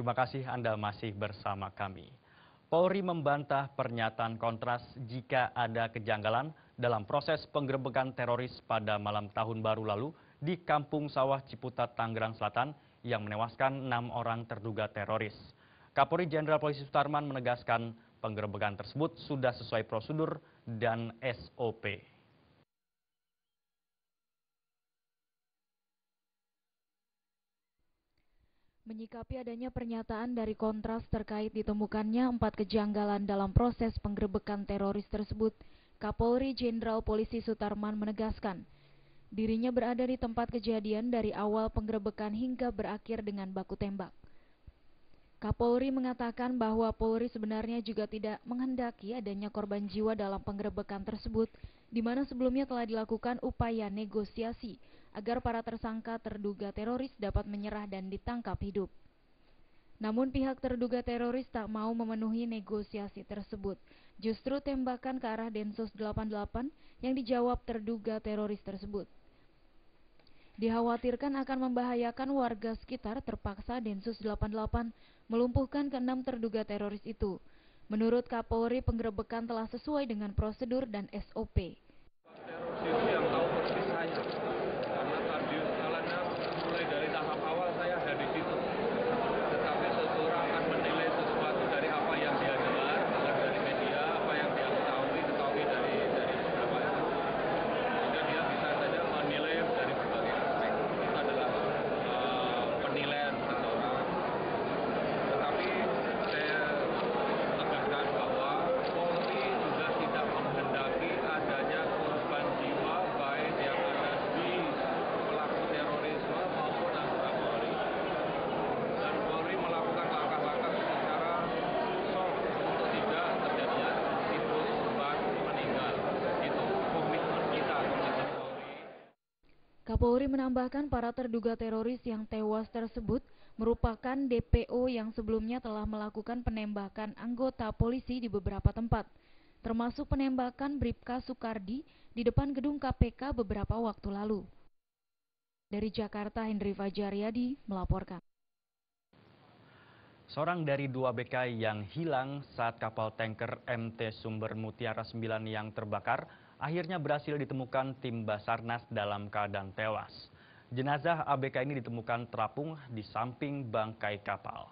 Terima kasih Anda masih bersama kami. Polri membantah pernyataan Kontras jika ada kejanggalan dalam proses penggerebekan teroris pada malam tahun baru lalu di Kampung Sawah Ciputat, Tangerang Selatan yang menewaskan 6 orang terduga teroris. Kapolri Jenderal Polisi Sutarman menegaskan penggerebekan tersebut sudah sesuai prosedur dan SOP. Menyikapi adanya pernyataan dari Kontras terkait ditemukannya 4 kejanggalan dalam proses penggerebekan teroris tersebut, Kapolri Jenderal Polisi Sutarman menegaskan, dirinya berada di tempat kejadian dari awal penggerebekan hingga berakhir dengan baku tembak. Kapolri mengatakan bahwa Polri sebenarnya juga tidak menghendaki adanya korban jiwa dalam penggerebekan tersebut, di mana sebelumnya telah dilakukan upaya negosiasi agar para tersangka terduga teroris dapat menyerah dan ditangkap hidup. Namun pihak terduga teroris tak mau memenuhi negosiasi tersebut. Justru tembakan ke arah Densus 88 yang dijawab terduga teroris tersebut. Dikhawatirkan akan membahayakan warga sekitar, terpaksa Densus 88 melumpuhkan ke-6 terduga teroris itu. Menurut Kapolri, penggerebekan telah sesuai dengan prosedur dan SOP. Yang tahu persis saya, karena tadi jalannya mulai dari tahap awal saya ada di situ. Tetapi seseorang akan menilai sesuatu dari apa yang dia dengar, dari media, apa yang dia ketahui dari beberapa itu. Sehingga dia bisa saja menilai dari berbagai aspek. Itu adalah penilaian seseorang. Tetapi saya tegaskan bahwa Polri juga tidak menghendaki adanya korban jiwa baik yang ada di pelaku terorisme maupun anggota Polri. Dan Polri melakukan langkah-langkah secara soft untuk tidak terjadinya risiko korban meninggal. Itu komitmen kita, komitmen Polri. Kapolri menambahkan para terduga teroris yang tewas tersebut merupakan DPO yang sebelumnya telah melakukan penembakan anggota polisi di beberapa tempat, termasuk penembakan Bribka Soekardi di depan gedung KPK beberapa waktu lalu. Dari Jakarta, Hendri Fajaryadi melaporkan. Seorang dari 2 ABK yang hilang saat kapal tanker MT Sumber Mutiara 9 yang terbakar akhirnya berhasil ditemukan tim Basarnas dalam keadaan tewas. Jenazah ABK ini ditemukan terapung di samping bangkai kapal.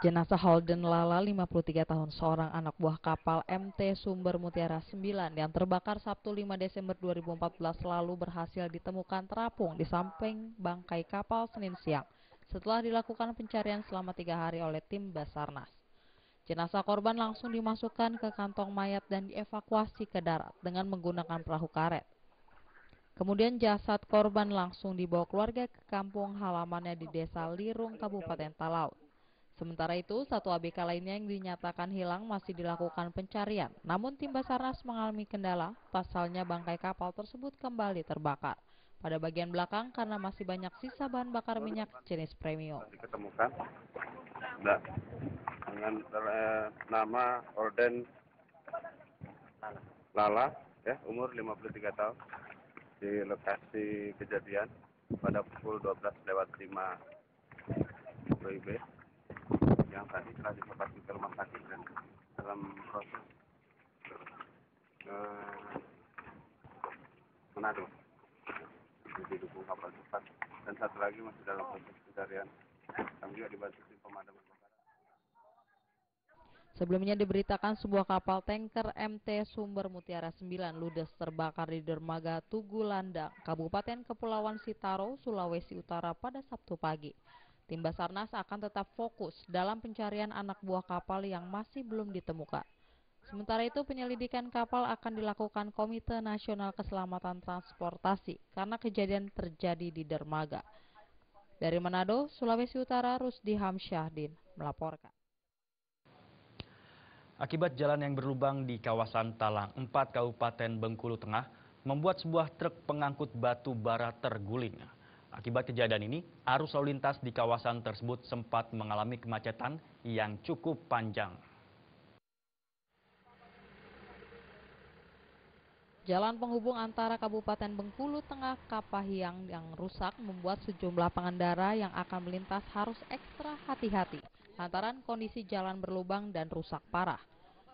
Jenazah Holden Lala, 53 tahun, seorang anak buah kapal MT Sumber Mutiara 9 yang terbakar Sabtu 5 Desember 2014 lalu berhasil ditemukan terapung di samping bangkai kapal Senin siang setelah dilakukan pencarian selama 3 hari oleh tim Basarnas. Jenazah korban langsung dimasukkan ke kantong mayat dan dievakuasi ke darat dengan menggunakan perahu karet. Kemudian jasad korban langsung dibawa keluarga ke kampung halamannya di Desa Lirung, Kabupaten Talaut. Sementara itu, 1 ABK lainnya yang dinyatakan hilang masih dilakukan pencarian. Namun tim Basarnas mengalami kendala, pasalnya bangkai kapal tersebut kembali terbakar pada bagian belakang karena masih banyak sisa bahan bakar minyak jenis premium. Diketemukan dengan nama Holden Lala, ya, umur 53 tahun, di lokasi kejadian pada pukul 12:05 WIB yang tadi telah dievakuasi ke rumah sakit dan dalam proses Manado didukung kapal cepat, dan 1 lagi masih dalam proses pencarian. Kami juga dibantu tim pemadam kebakaran. Sebelumnya diberitakan sebuah kapal tanker MT Sumber Mutiara 9 ludes terbakar di dermaga Tugu Landang, Kabupaten Kepulauan Sitaro, Sulawesi Utara pada Sabtu pagi. Tim Basarnas akan tetap fokus dalam pencarian anak buah kapal yang masih belum ditemukan. Sementara itu, penyelidikan kapal akan dilakukan Komite Nasional Keselamatan Transportasi karena kejadian terjadi di dermaga. Dari Manado, Sulawesi Utara, Rusdi Hamsyahdin melaporkan. Akibat jalan yang berlubang di kawasan Talang 4 Kabupaten Bengkulu Tengah membuat sebuah truk pengangkut batu bara terguling. Akibat kejadian ini, arus lalu lintas di kawasan tersebut sempat mengalami kemacetan yang cukup panjang. Jalan penghubung antara Kabupaten Bengkulu Tengah Kapahiang yang rusak membuat sejumlah pengendara yang akan melintas harus ekstra hati-hati lantaran kondisi jalan berlubang dan rusak parah.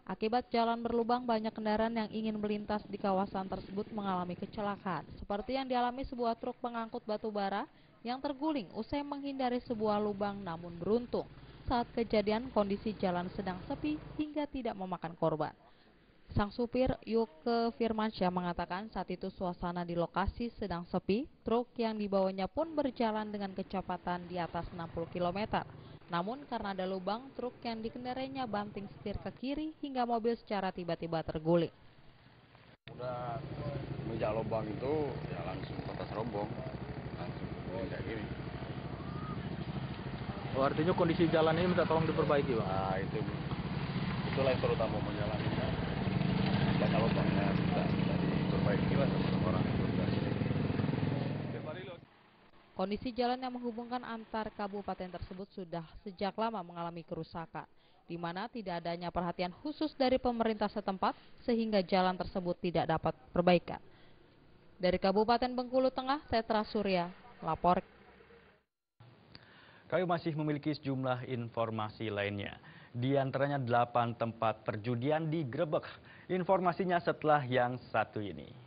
Akibat jalan berlubang, banyak kendaraan yang ingin melintas di kawasan tersebut mengalami kecelakaan, seperti yang dialami sebuah truk pengangkut batu bara yang terguling usai menghindari sebuah lubang, namun beruntung saat kejadian kondisi jalan sedang sepi hingga tidak memakan korban. Sang supir Yuke Firmansyah mengatakan saat itu suasana di lokasi sedang sepi, truk yang dibawanya pun berjalan dengan kecepatan di atas 60 km. Namun karena ada lubang, truk yang dikendarainya banting setir ke kiri hingga mobil secara tiba-tiba terguling. Udah menginjak lubang itu ya langsung atas rombong, langsung kayak gini. Oh, artinya kondisi jalan ini minta tolong diperbaiki, Pak? Nah itulah yang terutama menjalani. Banyak lubangnya bisa diperbaiki lah sama orang yang bertugas. Kondisi jalan yang menghubungkan antar kabupaten tersebut sudah sejak lama mengalami kerusakan, di mana tidak adanya perhatian khusus dari pemerintah setempat sehingga jalan tersebut tidak dapat perbaikan. Dari Kabupaten Bengkulu Tengah, Setra Surya, lapor. Kami masih memiliki sejumlah informasi lainnya. Di antaranya 8 tempat perjudian digerebek. Informasinya setelah yang satu ini.